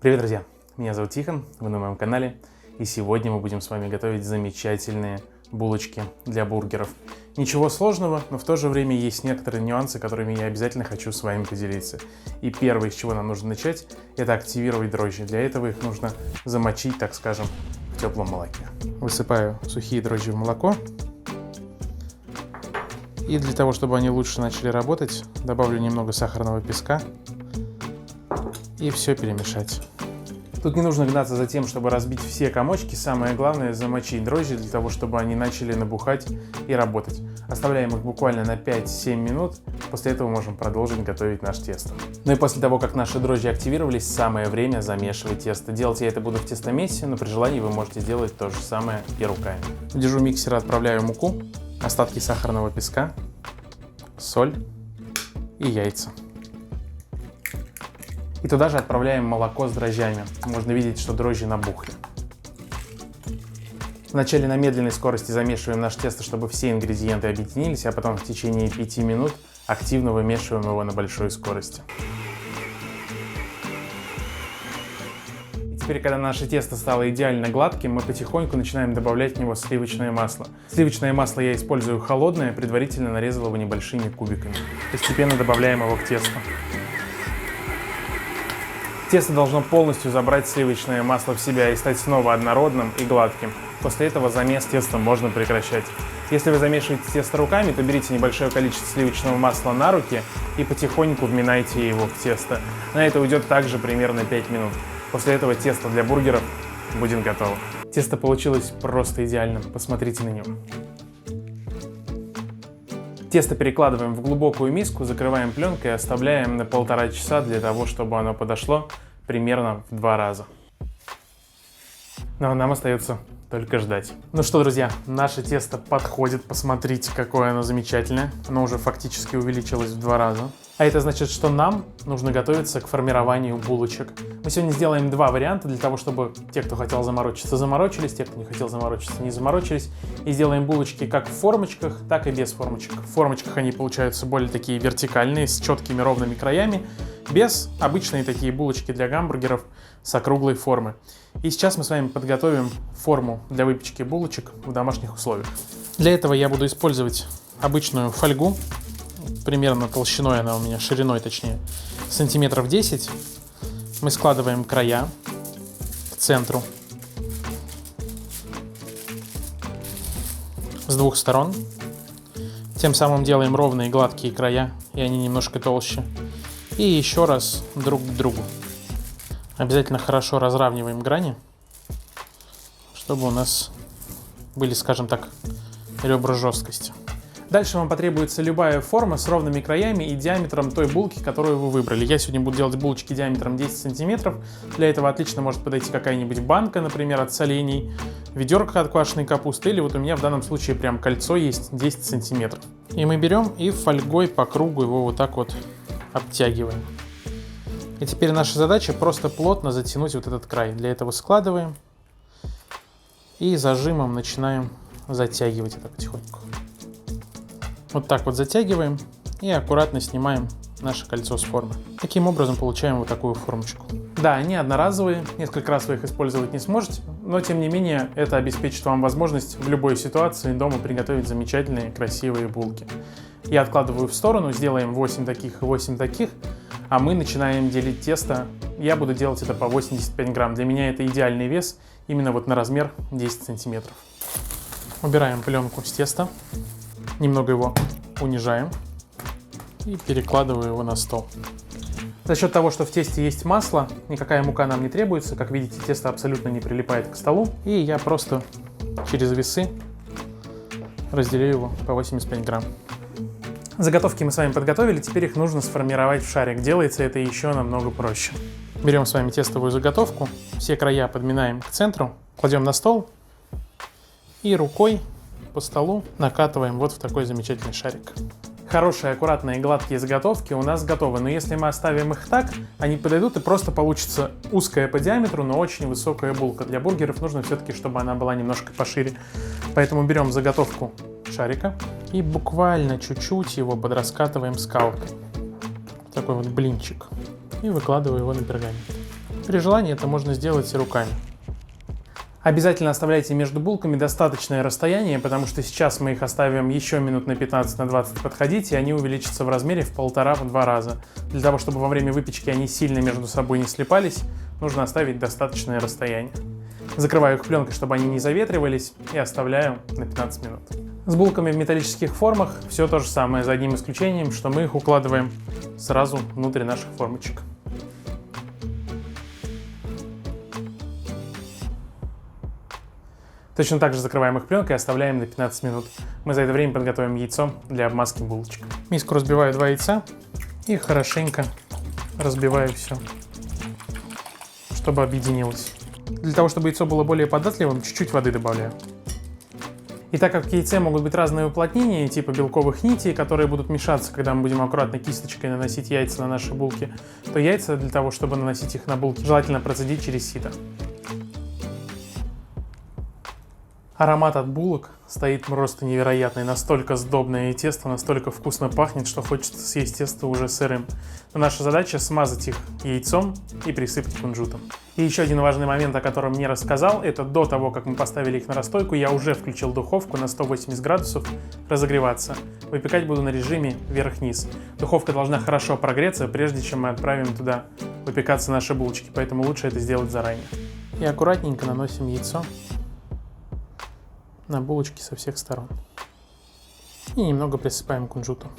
Привет, друзья! Меня зовут Тихон, вы на моем канале, и сегодня мы будем с вами готовить замечательные булочки для бургеров. Ничего сложного, но в то же время есть некоторые нюансы, которыми я обязательно хочу с вами поделиться. И первое, с чего нам нужно начать, это активировать дрожжи. Для этого их нужно замочить, так скажем, в теплом молоке. Высыпаю сухие дрожжи в молоко. И для того, чтобы они лучше начали работать, добавлю немного сахарного песка. И все перемешать. Тут не нужно гнаться за тем, чтобы разбить все комочки. Самое главное — замочить дрожжи для того, чтобы они начали набухать и работать. Оставляем их буквально на 5-7 минут. После этого можем продолжить готовить наше тесто. Ну и после того, как наши дрожжи активировались, самое время замешивать тесто. Делать я это буду в тестомесе, но при желании вы можете делать то же самое и руками. В держу миксера отправляю муку, остатки сахарного песка, соль и яйца. И туда же отправляем молоко с дрожжами. Можно видеть, что дрожжи набухли. Вначале на медленной скорости замешиваем наше тесто, чтобы все ингредиенты объединились, а потом в течение 5 минут активно вымешиваем его на большой скорости. И теперь, когда наше тесто стало идеально гладким, мы потихоньку начинаем добавлять в него сливочное масло. Сливочное масло я использую холодное, предварительно нарезал его небольшими кубиками. Постепенно добавляем его к тесту. Тесто должно полностью забрать сливочное масло в себя и стать снова однородным и гладким. После этого замес теста можно прекращать. Если вы замешиваете тесто руками, то берите небольшое количество сливочного масла на руки и потихоньку вминайте его в тесто. На это уйдет также примерно 5 минут. После этого тесто для бургеров будет готово. Тесто получилось просто идеальным, посмотрите на него. Тесто перекладываем в глубокую миску, закрываем пленкой и оставляем на 1,5 часа для того, чтобы оно подошло примерно в 2 раза. Но нам остается только ждать. Ну что, друзья, наше тесто подходит. Посмотрите, какое оно замечательное. Оно уже фактически увеличилось в 2 раза. А это значит, что нам нужно готовиться к формированию булочек. Мы сегодня сделаем 2 варианта для того, чтобы те, кто хотел заморочиться, заморочились, те, кто не хотел заморочиться, не заморочились. И сделаем булочки как в формочках, так и без формочек. В формочках они получаются более такие вертикальные, с четкими ровными краями, без обычные такие булочки для гамбургеров с округлой формы. И сейчас мы с вами подготовим форму для выпечки булочек в домашних условиях. Для этого я буду использовать обычную фольгу. Примерно толщиной она у меня, шириной точнее, сантиметров 10. Мы складываем края к центру с 2 сторон. Тем самым делаем ровные гладкие края, и они немножко толще. И еще раз друг к другу. Обязательно хорошо разравниваем грани, чтобы у нас были, скажем так, ребра жесткости. Дальше вам потребуется любая форма с ровными краями и диаметром той булки, которую вы выбрали. Я сегодня буду делать булочки диаметром 10 сантиметров. Для этого отлично может подойти какая-нибудь банка, например, от солений, ведерко от квашеной капусты, или вот у меня в данном случае прям кольцо есть 10 сантиметров. И мы берем и фольгой по кругу его вот так вот обтягиваем. И теперь наша задача просто плотно затянуть вот этот край. Для этого складываем и зажимом начинаем затягивать это потихоньку. Вот так вот затягиваем и аккуратно снимаем наше кольцо с формы. Таким образом получаем вот такую формочку. Да, они одноразовые, несколько раз вы их использовать не сможете, но тем не менее это обеспечит вам возможность в любой ситуации дома приготовить замечательные красивые булки. Я откладываю в сторону, сделаем 8 таких и 8 таких, а мы начинаем делить тесто. Я буду делать это по 85 грамм. Для меня это идеальный вес, именно вот на размер 10 сантиметров. Убираем пленку с теста. Немного его унижаем и перекладываю его на стол. За счет того, что в тесте есть масло, никакая мука нам не требуется. Как видите, тесто абсолютно не прилипает к столу. И я просто через весы разделю его по 85 грамм. Заготовки мы с вами подготовили, теперь их нужно сформировать в шарик. Делается это еще намного проще. Берем с вами тестовую заготовку, все края подминаем к центру, кладем на стол и рукой по столу накатываем вот в такой замечательный шарик. Хорошие, аккуратные, гладкие заготовки у нас готовы, но если мы оставим их так, они подойдут и просто получится узкая по диаметру, но очень высокая булка. Для бургеров нужно все-таки, чтобы она была немножко пошире. Поэтому берем заготовку шарика и буквально чуть-чуть его подраскатываем скалкой. Такой вот блинчик. И выкладываю его на пергамент. При желании это можно сделать и руками. Обязательно оставляйте между булками достаточное расстояние, потому что сейчас мы их оставим еще минут на 15-20 подходить, и они увеличатся в размере в 1,5-2 раза. Для того, чтобы во время выпечки они сильно между собой не слипались, нужно оставить достаточное расстояние. Закрываю их пленкой, чтобы они не заветривались, и оставляю на 15 минут. С булками в металлических формах все то же самое, за одним исключением, что мы их укладываем сразу внутрь наших формочек. Точно так же закрываем их пленкой и оставляем на 15 минут. Мы за это время подготовим яйцо для обмазки булочек. В миску разбиваю 2 яйца и хорошенько разбиваю все, чтобы объединилось. Для того, чтобы яйцо было более податливым, чуть-чуть воды добавляю. И так как в яйце могут быть разные уплотнения, типа белковых нитей, которые будут мешаться, когда мы будем аккуратно кисточкой наносить яйца на наши булки, то яйца, для того, чтобы наносить их на булки, желательно процедить через сито. Аромат от булок стоит просто невероятный, настолько сдобное тесто, настолько вкусно пахнет, что хочется съесть тесто уже сырым. Но наша задача смазать их яйцом и присыпать кунжутом. И еще один важный момент, о котором не рассказал, это до того, как мы поставили их на расстойку, я уже включил духовку на 180 градусов разогреваться. Выпекать буду на режиме вверх-вниз. Духовка должна хорошо прогреться, прежде чем мы отправим туда выпекаться наши булочки, поэтому лучше это сделать заранее. И аккуратненько наносим яйцо на булочки со всех сторон. И немного присыпаем кунжутом.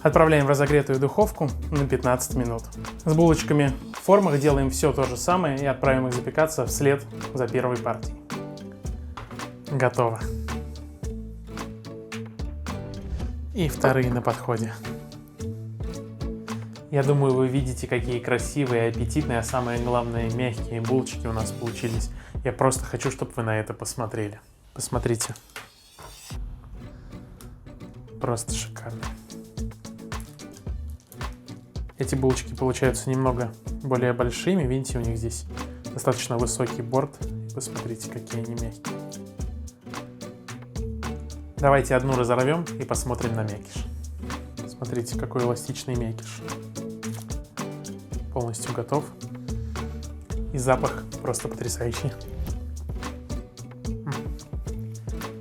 Отправляем в разогретую духовку на 15 минут. С булочками в формах делаем все то же самое и отправим их запекаться вслед за первой партией. Готово. И вторые на подходе. Я думаю, вы видите, какие красивые, аппетитные, а самое главное, мягкие булочки у нас получились. Я просто хочу, чтобы вы на это посмотрели. Посмотрите. Просто шикарно. Эти булочки получаются немного более большими. Видите, у них здесь достаточно высокий борт. Посмотрите, какие они мягкие. Давайте одну разорвем и посмотрим на мякиш. Смотрите, какой эластичный мякиш. Полностью готов. И запах просто потрясающий.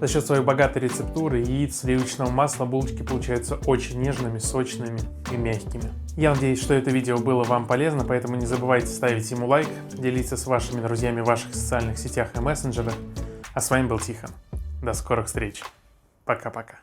За счет своей богатой рецептуры, яиц, сливочного масла булочки получаются очень нежными, сочными и мягкими. Я надеюсь, что это видео было вам полезно, поэтому не забывайте ставить ему лайк, делиться с вашими друзьями в ваших социальных сетях и мессенджерах. А с вами был Тихон. До скорых встреч. Пока-пока.